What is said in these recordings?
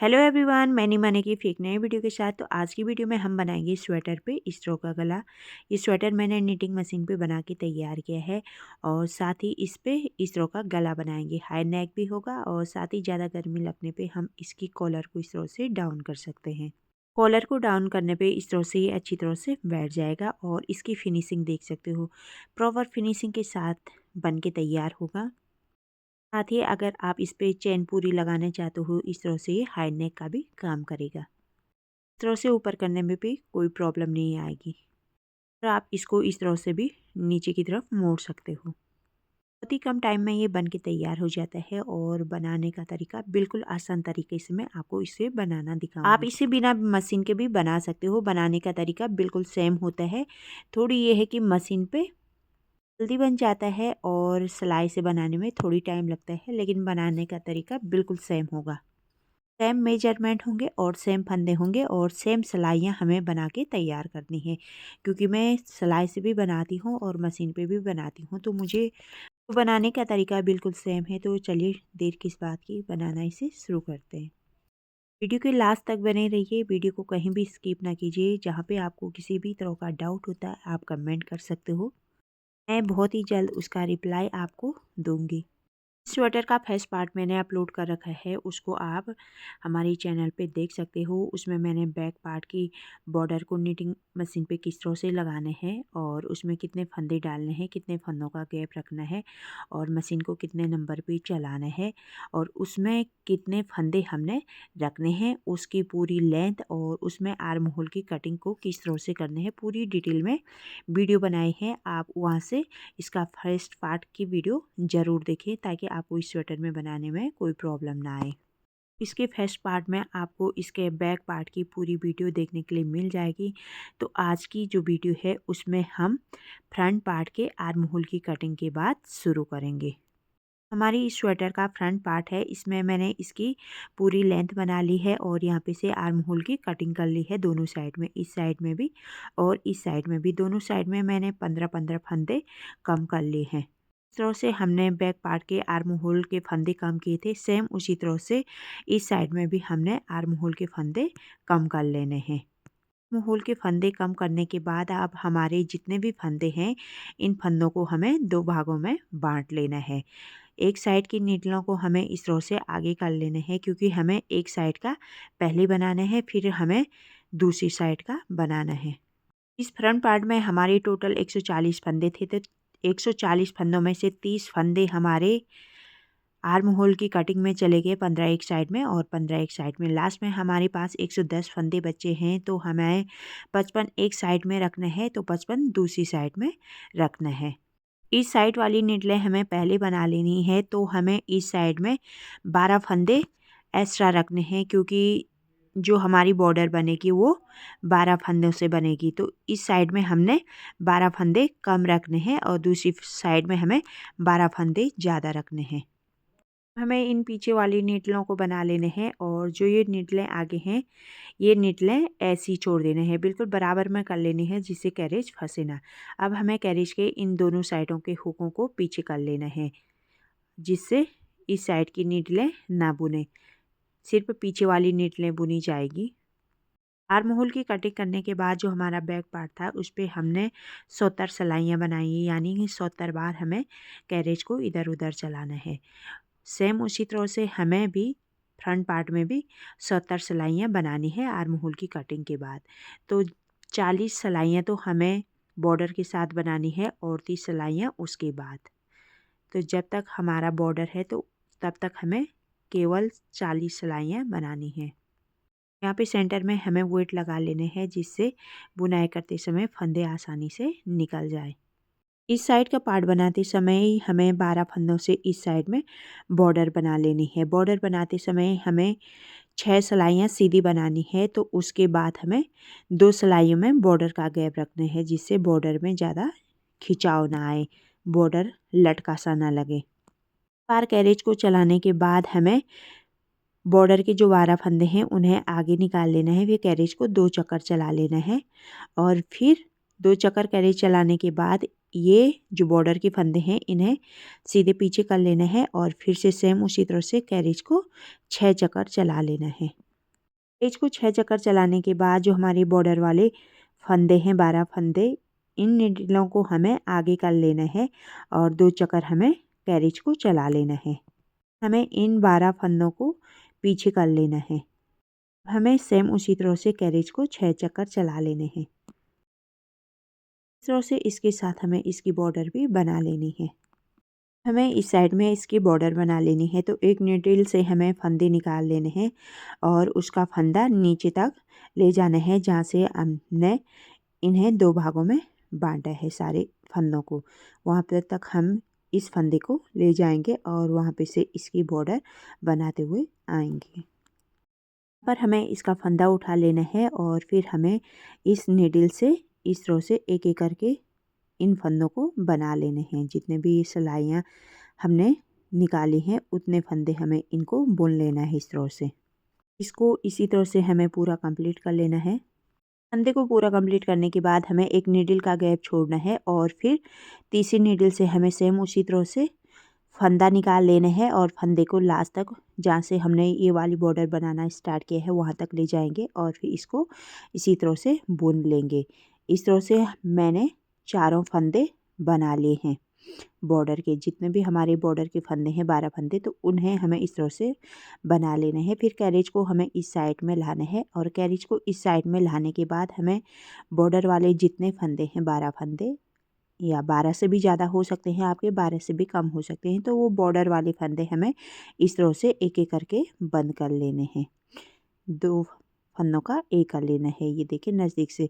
Hello everyone, मैंने माने की एक नए वीडियो के साथ। तो आज की वीडियो में हम बनाएंगे स्वेटर पे इसरो का गला। ये स्वेटर मैंने निटिंग मशीन पे बना के तैयार किया है और साथ ही इस पे इसरो का गला बनाएंगे। हाई नेक भी होगा और साथ ही ज़्यादा गर्मी लगने पे हम इसकी कॉलर को इसरो से डाउन कर सकते हैं। कॉलर को डाउन करने पे इसरो से ये अच्छी तरह से बैठ जाएगा और इसकी फिनिशिंग देख सकते हो, प्रॉपर फिनिशिंग के साथ बन के तैयार होगा। साथ ही अगर आप इस पे चेन पूरी लगाना चाहते हो इस तरह से ये हाई नेक का भी काम करेगा। इस तरह से ऊपर करने में भी कोई प्रॉब्लम नहीं आएगी और आप इसको इस तरह से भी नीचे की तरफ मोड़ सकते हो। बहुत ही कम टाइम में ये बन के तैयार हो जाता है और बनाने का तरीका बिल्कुल आसान तरीके से मैं आपको इसे बनाना दिखाऊंगी। आप इसे बिना मशीन के भी बना सकते हो। बनाने का तरीका बिल्कुल सेम होता है। थोड़ी ये है कि मशीन पे जल्दी बन जाता है और सिलाई से बनाने में थोड़ी टाइम लगता है, लेकिन बनाने का तरीका बिल्कुल सेम होगा। सेम मेजरमेंट होंगे और सेम फंदे होंगे और सेम सिलाइयाँ हमें बना के तैयार करनी है। क्योंकि मैं सिलाई से भी बनाती हूँ और मशीन पे भी बनाती हूँ, तो मुझे बनाने का तरीका बिल्कुल सेम है। तो चलिए देर किस बात की, बनाना इसे शुरू करते हैं। वीडियो के लास्ट तक बने रहिए, वीडियो को कहीं भी स्किप ना कीजिए। जहाँ पे आपको किसी भी तरह का डाउट होता है आप कमेंट कर सकते हो, मैं बहुत ही जल्द उसका रिप्लाई आपको दूंगी। स्वेटर का फर्स्ट पार्ट मैंने अपलोड कर रखा है, उसको आप हमारे चैनल पे देख सकते हो। उसमें मैंने बैक पार्ट की बॉर्डर को निटिंग मशीन पे किस तरह से लगाने हैं और उसमें कितने फंदे डालने हैं, कितने फंदों का गैप रखना है और मशीन को कितने नंबर पे चलाना है और उसमें कितने फंदे हमने रखने हैं, उसकी पूरी लेंथ और उसमें आर्म होल की कटिंग को किस तरह से करने हैं, पूरी डिटेल में वीडियो बनाई है। आप वहाँ से इसका फर्स्ट पार्ट की वीडियो ज़रूर देखें ताकि आपको इस स्वेटर में बनाने में कोई प्रॉब्लम ना आए। इसके फर्स्ट पार्ट में आपको इसके बैक पार्ट की पूरी वीडियो देखने के लिए मिल जाएगी। तो आज की जो वीडियो है उसमें हम फ्रंट पार्ट के आर्म होल की कटिंग के बाद शुरू करेंगे। हमारी इस स्वेटर का फ्रंट पार्ट है, इसमें मैंने इसकी पूरी लेंथ बना ली है और यहाँ पे से आर्म होल की कटिंग कर ली है दोनों साइड में, इस साइड में भी और इस साइड में भी। दोनों साइड में मैंने 15-15 फंदे कम कर लिए हैं। इस तरह से हमने बैक पार्ट के आर्म होल के फंदे कम किए थे, सेम उसी तरह से इस साइड में भी हमने आर्म होल के फंदे कम कर लेने हैं। आर्म होल के फंदे कम करने के बाद अब हमारे जितने भी फंदे हैं इन फंदों को हमें दो भागों में बांट लेना है। एक साइड की नीडलों को हमें इस तरह से आगे कर लेने हैं, क्योंकि हमें एक साइड का पहले बनाना है, फिर हमें दूसरी साइड का बनाना है। इस फ्रंट पार्ट में हमारे टोटल 140 फंदे थे, तो 140 फंदों में से 30 फंदे हमारे आर्म होल की कटिंग में चले गए, 15 एक साइड में और 15 एक साइड में। लास्ट में हमारे पास 110 फंदे बचे हैं, तो हमें 55 एक साइड में रखना है तो 55 दूसरी साइड में रखना है। इस साइड वाली निडलें हमें पहले बना लेनी है, तो हमें इस साइड में 12 फंदे एक्स्ट्रा रखने हैं, क्योंकि जो हमारी बॉर्डर बनेगी वो 12 फंदों से बनेगी। तो इस साइड में हमने 12 फंदे कम रखने हैं और दूसरी साइड में हमें 12 फंदे ज़्यादा रखने हैं। हमें इन पीछे वाली निडलों को बना लेने हैं और जो ये निडलें आगे हैं ये निडलें ऐसी छोड़ देने हैं, बिल्कुल बराबर में कर लेनी है जिससे कैरेज फंसे ना। अब हमें कैरेज के इन दोनों साइडों के हुकों को पीछे कर लेना है, जिससे इस साइड की निडलें ना बुने, सिर्फ पीछे वाली निडलें बुनी जाएगी। आर्म होल की कटिंग करने के बाद जो हमारा बैक पार्ट था उस पर हमने 70 सिलाइयाँ बनाई, यानी कि 70 बार हमें कैरेज को इधर उधर चलाना है। सेम उसी तरह से हमें भी फ्रंट पार्ट में भी 70 सिलाइयाँ बनानी है आर्म होल की कटिंग के बाद। तो 40 सिलाइयाँ तो हमें बॉर्डर के साथ बनानी है और 30 सिलाइयाँ उसके बाद। तो जब तक हमारा बॉर्डर है तो तब तक हमें केवल 40 सिलाइयाँ बनानी है। यहाँ पे सेंटर में हमें वेट लगा लेने हैं, जिससे बुनाई करते समय फंदे आसानी से निकल जाए। इस साइड का पार्ट बनाते समय ही हमें 12 फंदों से इस साइड में बॉर्डर बना लेनी है। बॉर्डर बनाते समय हमें 6 सिलाइयाँ सीधी बनानी है, तो उसके बाद हमें 2 सिलाइयों में बॉर्डर का गैप रखना है, जिससे बॉर्डर में ज़्यादा खिंचाव ना आए, बॉर्डर लटका सा ना लगे। पार कैरेज को चलाने के बाद हमें बॉर्डर के जो 12 फंदे हैं उन्हें आगे निकाल लेना है। फिर कैरेज को 2 चक्कर चला लेना है और फिर 2 चक्कर कैरेज चलाने के बाद ये जो बॉर्डर के फंदे हैं इन्हें सीधे पीछे कर लेना है और फिर से सेम उसी तरह से कैरेज को 6 चक्कर चला लेना है। पेज को 6 चक्कर चलाने के बाद जो हमारे बॉर्डर वाले फंदे हैं 12 फंदे, इन नीडलों को हमें आगे कर लेना है और 2 चक्कर हमें कैरिज को चला लेना है। हमें इन 12 फंदों को पीछे कर लेना है। हमें सेम उसी तरह से कैरिज को 6 चक्कर चला लेने हैं। इस तरह से इसके साथ हमें इसकी बॉर्डर भी बना लेनी है। हमें इस साइड में इसकी बॉर्डर बना लेनी है, तो एक नीडल से हमें फंदे निकाल लेने हैं और उसका फंदा नीचे तक ले जाना है, जहाँ से हमने इन्हें 2 भागों में बांटा है सारे फंदों को। वहाँ पे तक हम इस फंदे को ले जाएंगे और वहाँ पे से इसकी बॉर्डर बनाते हुए आएंगे। पर हमें इसका फंदा उठा लेना है और फिर हमें इस नीडल से इस तरह से एक एक करके इन फंदों को बना लेने हैं। जितने भी सिलाइयाँ हमने निकाली हैं उतने फंदे हमें इनको बुन लेना है इस तरह से। इसको इसी तरह से हमें पूरा कंप्लीट कर लेना है। फंदे को पूरा कंप्लीट करने के बाद हमें एक नीडल का गैप छोड़ना है और फिर तीसरी नीडल से हमें सेम उसी तरह से फंदा निकाल लेना है और फंदे को लास्ट तक, जहाँ से हमने ये वाली बॉर्डर बनाना स्टार्ट किया है, वहाँ तक ले जाएंगे और फिर इसको इसी तरह से बुन लेंगे। इस तरह से मैंने चारों फंदे बना लिए हैं। बॉर्डर के जितने भी हमारे बॉर्डर के फंदे हैं 12 फंदे, तो उन्हें हमें इस तरह से बना लेना है। फिर कैरिज को हमें इस साइड में लाना है और कैरिज को इस साइड में लाने के बाद हमें बॉर्डर वाले जितने फंदे हैं 12 फंदे, या 12 से भी ज़्यादा हो सकते हैं आपके, 12 से भी कम हो सकते हैं, तो वो बॉर्डर वाले फंदे हमें इस तरह से एक एक करके बंद कर लेने हैं। 2 फंदों का एक कर लेना है। ये देखिए नज़दीक से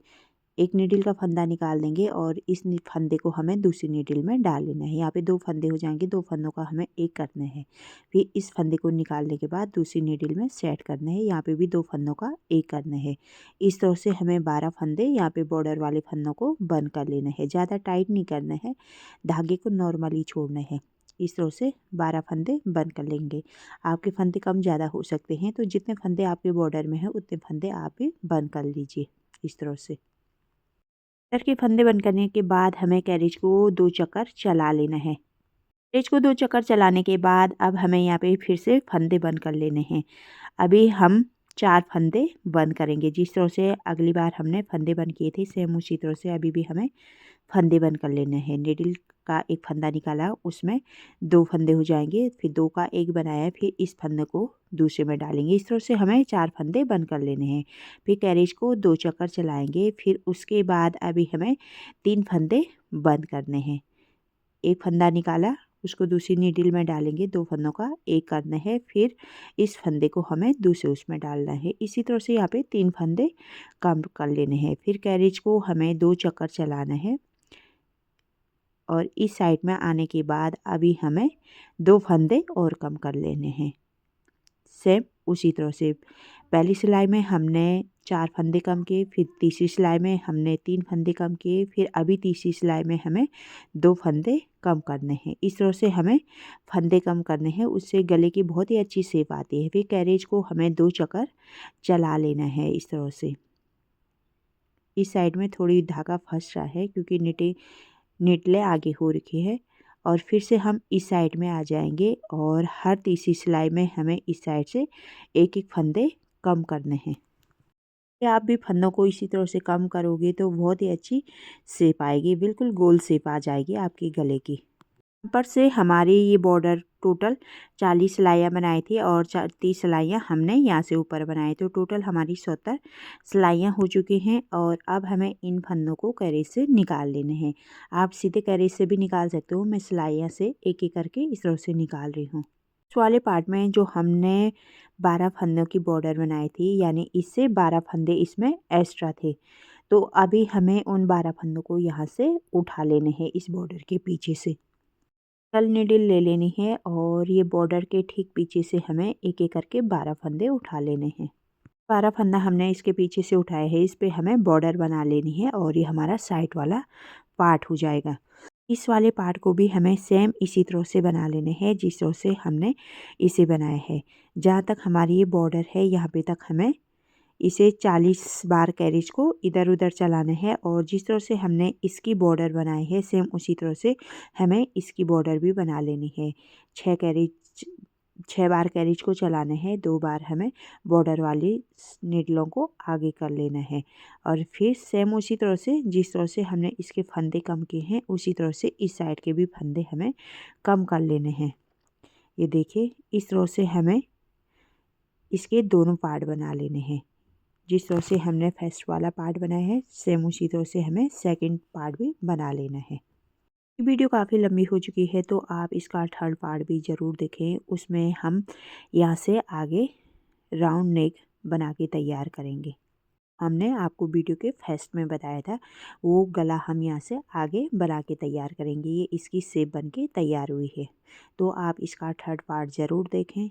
एक नीडल का फंदा निकाल देंगे और इस फंदे को हमें दूसरी नीडल में डाल लेना है। यहाँ पे 2 फंदे हो जाएंगे, 2 फंदों का हमें एक करना है। फिर इस फंदे को निकालने के बाद दूसरी नीडल में सेट करना है। यहाँ पे भी 2 फंदों का एक करना है। इस तरह से हमें 12 फंदे यहाँ पे बॉर्डर वाले फंदों को बंद कर लेना है। ज़्यादा टाइट नहीं करना है, धागे को नॉर्मली छोड़ना है। इस तरह से 12 फंदे बंद कर लेंगे। आपके फंदे कम ज़्यादा हो सकते हैं, तो जितने फंदे आपके बॉर्डर में हैं उतने फंदे आप भी बंद कर लीजिए इस तरह से। कैरिज के फंदे बंद करने के बाद हमें कैरिज को 2 चक्कर चला लेना है। कैरिज को 2 चक्कर चलाने के बाद अब हमें यहाँ पे फिर से फंदे बंद कर लेने हैं। अभी हम 4 फंदे बंद करेंगे। जिस तरह से अगली बार हमने फंदे बंद किए थे, सेम उसी तरह से अभी भी हमें फंदे बंद कर लेने हैं। नीडल का एक फंदा निकाला, उसमें 2 फंदे हो जाएंगे, फिर 2 का एक बनाया, फिर इस फंदे को दूसरे में डालेंगे। इस तरह से हमें 4 फंदे बंद कर लेने हैं। फिर कैरिज को 2 चक्कर चलाएंगे। फिर उसके बाद अभी हमें 3 फंदे बंद करने हैं। एक फंदा निकाला, उसको दूसरी नीडल में डालेंगे, 2 फंदों का एक करना है, फिर इस फंदे को हमें दूसरे उसमें डालना है। इसी तरह से यहाँ पे 3 फंदे कम कर लेने हैं। फिर कैरिज को हमें 2 चक्कर चलाना है और इस साइड में आने के बाद अभी हमें 2 फंदे और कम कर लेने हैं। सेम उसी तरह से पहली सिलाई में हमने 4 फंदे कम किए, फिर तीसरी सिलाई में हमने 3 फंदे कम किए, फिर अभी तीसरी सिलाई में हमें 2 फंदे कम करने हैं। इस तरह से हमें फंदे कम करने हैं, उससे गले की बहुत ही अच्छी शेप आती है। फिर कैरिज को हमें 2 चक्कर चला लेना है इस तरह से। इस साइड में थोड़ी धागा फंस रहा है क्योंकि निटले आगे हो रखी है, और फिर से हम इस साइड में आ जाएंगे और हर तीसरी सिलाई में हमें इस साइड से एक एक फंदे कम करने हैं। आप भी फंदों को इसी तरह से कम करोगे तो बहुत ही अच्छी शेप आएगी, बिल्कुल गोल शेप आ जाएगी आपके गले की। ऊपर से हमारी ये बॉर्डर टोटल 40 सिलाइयाँ बनाई थी और 30 सिलाइयाँ हमने यहाँ से ऊपर बनाई, तो टोटल हमारी 70 सिलाइयाँ हो चुकी हैं। और अब हमें इन फंदों को कैरिज से निकाल लेने हैं। आप सीधे कैरिज से भी निकाल सकते हो, मैं सिलाइयाँ से एक एक करके इस तरह से निकाल रही हूँ। इस वाले पार्ट में जो हमने 12 फंदों की बॉर्डर बनाई थी, यानी इससे 12 फंदे इसमें एक्स्ट्रा थे, तो अभी हमें उन 12 फंदों को यहाँ से उठा लेने हैं इस बॉर्डर के पीछे से। कल नीडल ले लेनी है और ये बॉर्डर के ठीक पीछे से हमें एक एक करके 12 फंदे उठा लेने हैं। 12 फंदा हमने इसके पीछे से उठाए हैं, इस पे हमें बॉर्डर बना लेनी है और ये हमारा साइड वाला पार्ट हो जाएगा। इस वाले पार्ट को भी हमें सेम इसी तरह से बना लेने हैं जिस तरह से हमने इसे बनाया है। जहाँ तक हमारी ये बॉर्डर है यहाँ पे तक हमें इसे 40 बार कैरिज को इधर उधर चलाना है, और जिस तरह से हमने इसकी बॉर्डर बनाई है सेम उसी तरह से हमें इसकी बॉर्डर भी बना लेनी है। 6 कैरिज 6 बार कैरिज को चलाना है, 2 बार हमें बॉर्डर वाली नीडलों को आगे कर लेना है। और फिर सेम उसी तरह से जिस तरह से हमने इसके फंदे कम किए हैं उसी तरह से इस साइड के भी फंदे हमें कम कर लेने हैं। ये देखिए इस तरह से हमें इसके दोनों पार्ट बना लेने हैं। जिस तरह से हमने फर्स्ट वाला पार्ट बनाया है सेम उसी तरह से हमें सेकंड पार्ट भी बना लेना है। ये वीडियो काफ़ी लंबी हो चुकी है तो आप इसका थर्ड पार्ट भी ज़रूर देखें। उसमें हम यहाँ से आगे राउंड नेक बना के तैयार करेंगे। हमने आपको वीडियो के फर्स्ट में बताया था वो गला हम यहाँ से आगे बना के तैयार करेंगे। ये इसकी शेप बन के तैयार हुई है तो आप इसका थर्ड पार्ट ज़रूर देखें।